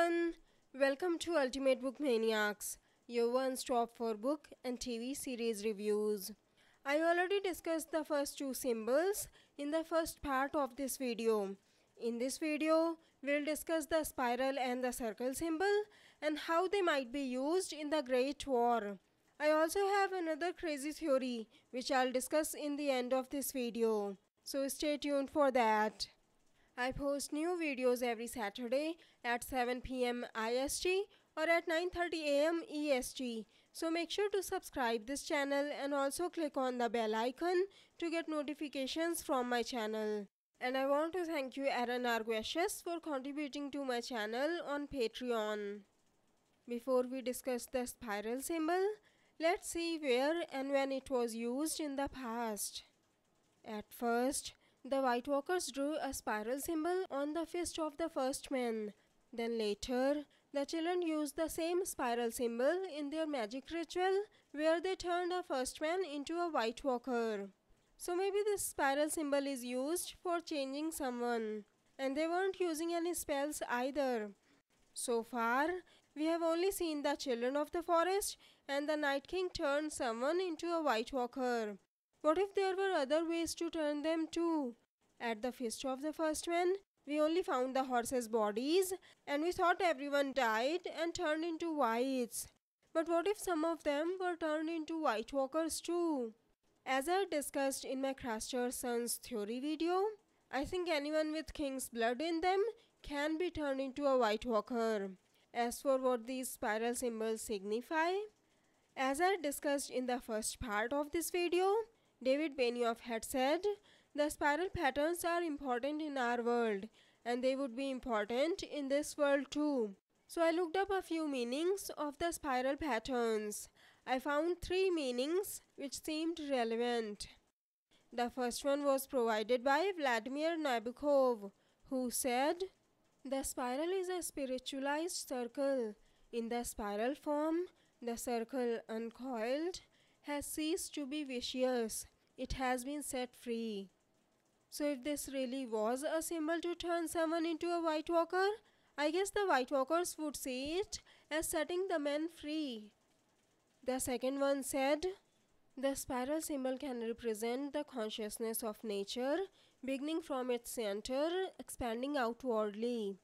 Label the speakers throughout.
Speaker 1: everyone, welcome to Ultimate Book Maniacs, your one-stop for book and TV series reviews. I already discussed the first two symbols in the first part of this video. In this video, we'll discuss the spiral and the circle symbol and how they might be used in the Great War. I also have another crazy theory which I'll discuss in the end of this video, so stay tuned for that. I post new videos every Saturday at 7 p.m. IST or at 9:30 a.m. EST. So make sure to subscribe this channel and also click on the bell icon to get notifications from my channel. And I want to thank you Aaron Arguelles for contributing to my channel on Patreon. Before we discuss the spiral symbol, let's see where and when it was used in the past. At first, the White Walkers drew a spiral symbol on the fist of the first man. Then later, the children used the same spiral symbol in their magic ritual where they turned a first man into a White Walker. So maybe this spiral symbol is used for changing someone. And they weren't using any spells either. So far, we have only seen the children of the forest and the Night King turn someone into a White Walker. What if there were other ways to turn them too? At the feast of the first man, we only found the horses' bodies and we thought everyone died and turned into whites. But what if some of them were turned into White Walkers too? As I discussed in my Craster's Sons theory video, I think anyone with king's blood in them can be turned into a White Walker. As for what these spiral symbols signify, as I discussed in the first part of this video, David Benioff had said, the spiral patterns are important in our world and they would be important in this world too. So I looked up a few meanings of the spiral patterns. I found 3 meanings which seemed relevant. The first one was provided by Vladimir Nabokov, who said, the spiral is a spiritualized circle. In the spiral form, the circle uncoiled has ceased to be vicious. It has been set free. So if this really was a symbol to turn someone into a White Walker, I guess the White Walkers would see it as setting the men free. The second one said, the spiral symbol can represent the consciousness of nature, beginning from its center, expanding outwardly.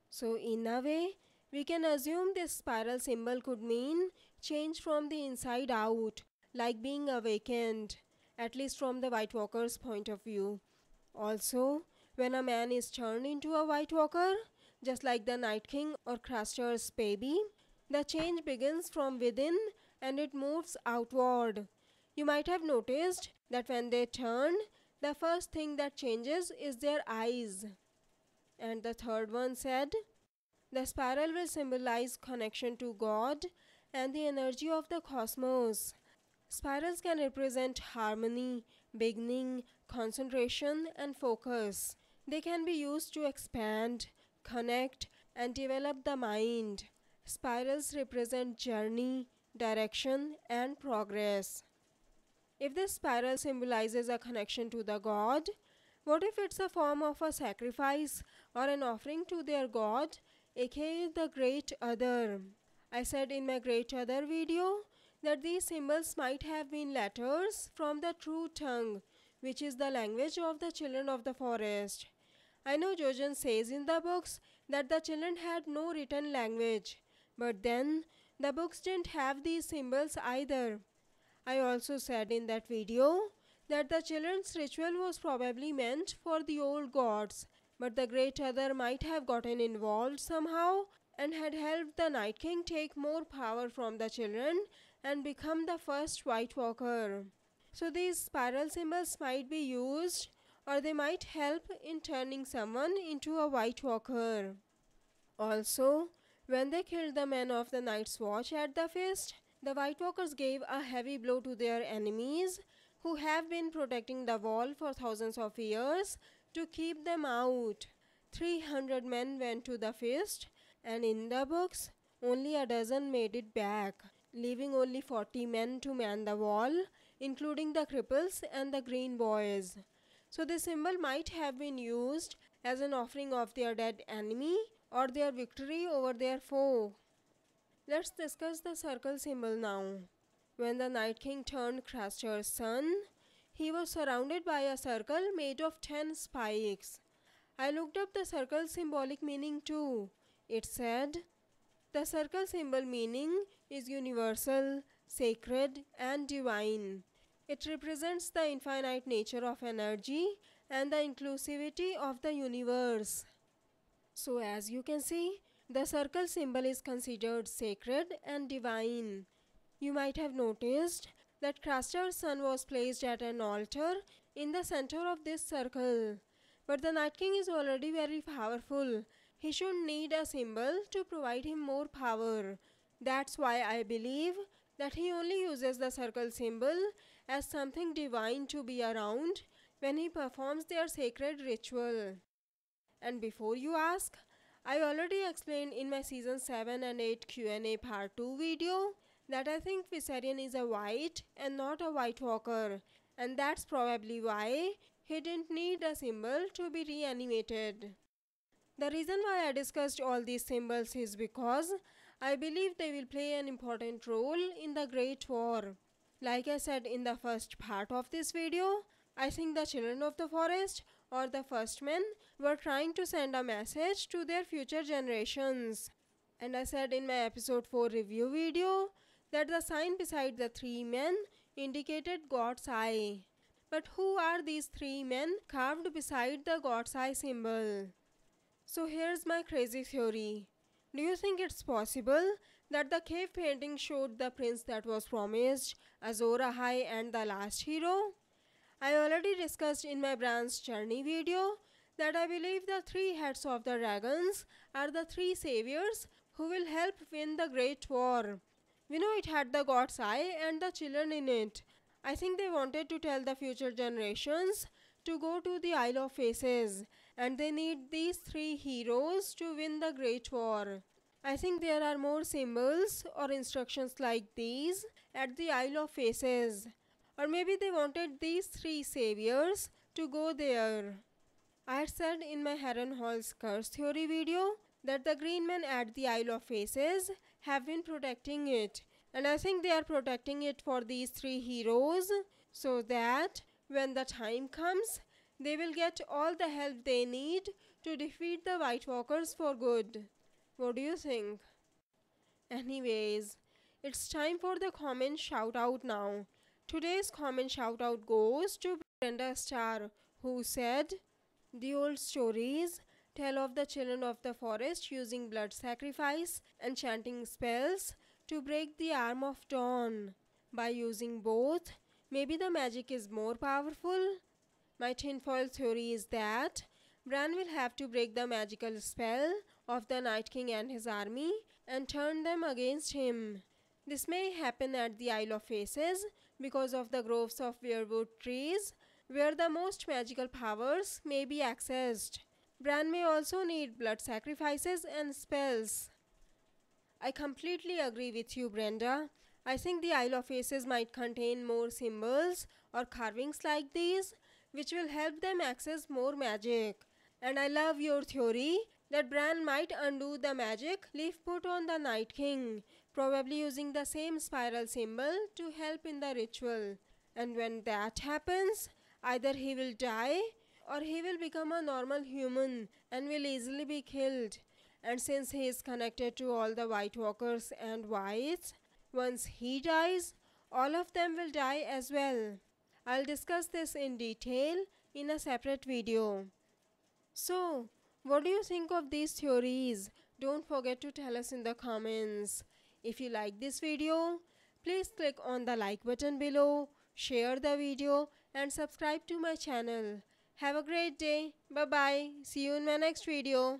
Speaker 1: So in a way, we can assume this spiral symbol could mean change from the inside out, like being awakened, at least from the White Walker's point of view. Also, when a man is turned into a White Walker, just like the Night King or Craster's baby, the change begins from within and it moves outward. You might have noticed that when they turn, the first thing that changes is their eyes. And the third one said, the spiral will symbolize connection to God and the energy of the cosmos. Spirals can represent harmony, beginning, concentration, and focus. They can be used to expand, connect, and develop the mind. Spirals represent journey, direction, and progress. If this spiral symbolizes a connection to the God, what if it's a form of a sacrifice or an offering to their God, aka the Great Other? I said in my Great Other video that these symbols might have been letters from the true tongue, which is the language of the children of the forest. I know Jojen says in the books that the children had no written language, but then the books didn't have these symbols either. I also said in that video that the children's ritual was probably meant for the old gods, but the Great Other might have gotten involved somehow and had helped the Night King take more power from the children and become the first White Walker. So these spiral symbols might be used or they might help in turning someone into a White Walker. Also, when they killed the men of the Night's Watch at the feast, the White Walkers gave a heavy blow to their enemies who have been protecting the wall for thousands of years to keep them out. 300 men went to the feast and in the books, only a dozen made it back, leaving only 40 men to man the wall, including the cripples and the green boys. So this symbol might have been used as an offering of their dead enemy or their victory over their foe. Let's discuss the circle symbol now. When the Night King turned Craster's son, he was surrounded by a circle made of 10 spikes. I looked up the circle's symbolic meaning too. It said, the circle symbol meaning is universal, sacred, and divine. It represents the infinite nature of energy and the inclusivity of the universe. So as you can see, the circle symbol is considered sacred and divine. You might have noticed that Craster's son was placed at an altar in the center of this circle. But the Night King is already very powerful. He shouldn't need a symbol to provide him more power. That's why I believe that he only uses the circle symbol as something divine to be around when he performs their sacred ritual. And before you ask, I already explained in my season 7 and 8 Q&A part 2 video that I think Viserion is a white and not a White Walker, and that's probably why he didn't need a symbol to be reanimated. The reason why I discussed all these symbols is because I believe they will play an important role in the Great War. Like I said in the first part of this video, I think the children of the forest or the first men were trying to send a message to their future generations. And I said in my episode 4 review video that the sign beside the 3 men indicated God's eye. But who are these 3 men carved beside the God's eye symbol? So here's my crazy theory. Do you think it's possible that the cave painting showed the prince that was promised, Azor Ahai, and the last hero? I already discussed in my Bran's journey video that I believe the 3 heads of the dragons are the 3 saviors who will help win the Great War. We know it had the God's eye and the children in it. I think they wanted to tell the future generations to go to the Isle of Faces, and they need these 3 heroes to win the Great War. I think there are more symbols or instructions like these at the Isle of Faces. Or maybe they wanted these 3 saviors to go there. I had said in my Harrenhal'S curse theory video that the green men at the Isle of Faces have been protecting it, and I think they are protecting it for these 3 heroes so that when the time comes, they will get all the help they need to defeat the White Walkers for good. What do you think? Anyways, it's time for the comment shout out now. Today's comment shout out goes to Brenda Star, who said, the old stories tell of the children of the forest using blood sacrifice and chanting spells to break the arm of dawn. By using both, maybe the magic is more powerful. My tinfoil theory is that Bran will have to break the magical spell of the Night King and his army and turn them against him. This may happen at the Isle of Faces because of the groves of weirwood trees, where the most magical powers may be accessed. Bran may also need blood sacrifices and spells. I completely agree with you, Brenda. I think the Isle of Faces might contain more symbols or carvings like these, which will help them access more magic. And I love your theory that Bran might undo the magic Leaf put on the Night King, probably using the same spiral symbol to help in the ritual. And when that happens, either he will die or he will become a normal human and will easily be killed. And since he is connected to all the White Walkers and Whites, once he dies, all of them will die as well. I'll discuss this in detail in a separate video. So, what do you think of these theories? Don't forget to tell us in the comments. If you like this video, please click on the like button below, share the video and subscribe to my channel. Have a great day. Bye bye. See you in my next video.